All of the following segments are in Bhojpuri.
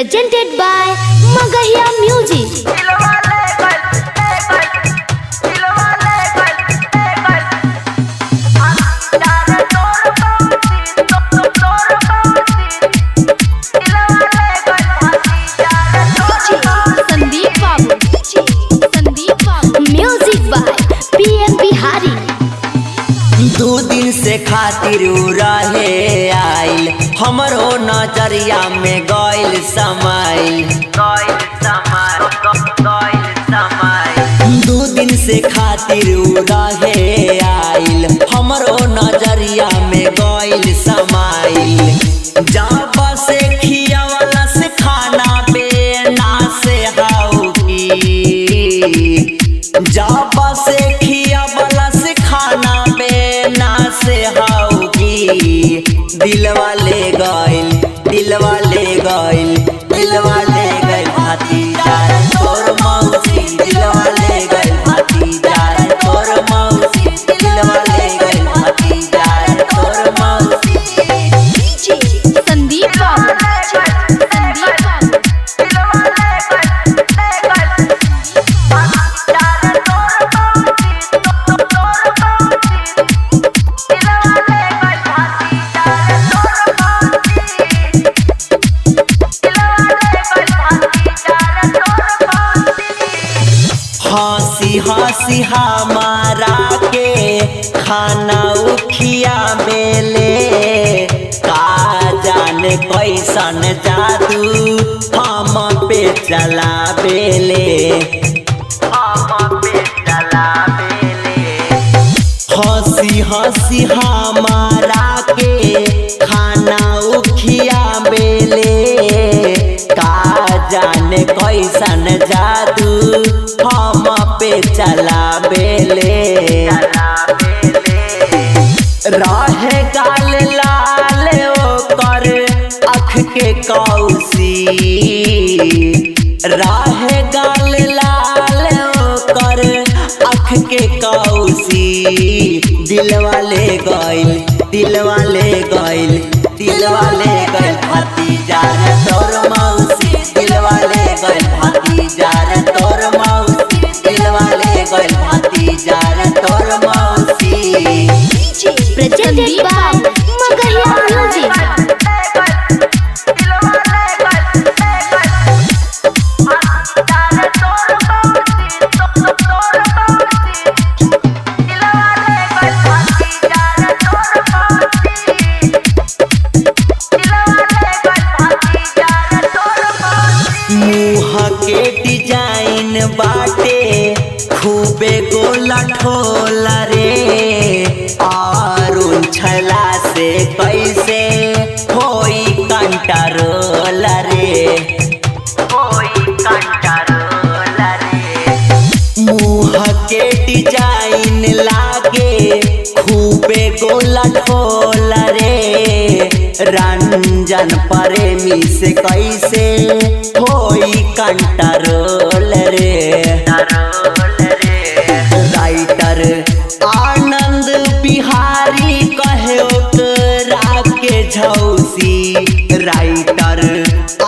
presented by Magahiya Music. Music by PM Bihari. दू दिन से खातिर रहे आइल हमरो नजरिया में गइल समाइल दू दिन से खातिर रहे आइल हमरो नजरिया में गइल समाइल जब से खियावला से खाना बेना से हाउकी जब से खियावला से खाना बेना से हाउकी दिलवा ले गइल भतीजा तोर मौसी दिलवा ले गइल भतीजा तोर मौसी दिलवा ले गइल भतीजा तोर मौसी संदीप हंसी हंसी हमारा के खाना उखिया बेले का जाने कैसन जादू हम पे चला बेले हंसी हंसी हमारा के खाना उखिया बेले का जाने कैसन जादू हम पे चला बेले रहे गाल लाल ओकर अख के कौसी रहे गाल लाल ओकर अख के कौसी दिलवा ले गइल भतीजा तोर मौसी दिलवा ले गइल भतीजा तोर मौसी दिलवा ले गइल भतीजा तोर मौसी presented by Magahiya Music. मुँह के डिजाइन बाटे खूबे गोला ठोला रे और छला से कैसे होई कंट्रोल रे मुँह के डिजाइन लागे खूबे गोला ठोला रे रंजन प्रेमी से कैसे होई कंट्रोल रे राइटर आनंद बिहारी कहे ओकरा के झौसी राइटर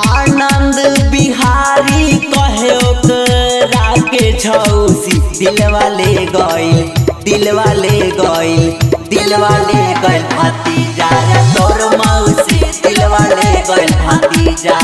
आनंद बिहारी कहे ओकरा के झौसी दिलवा ले गइल भतीजा तोर मौसी दिलवा ले गइल भतीजा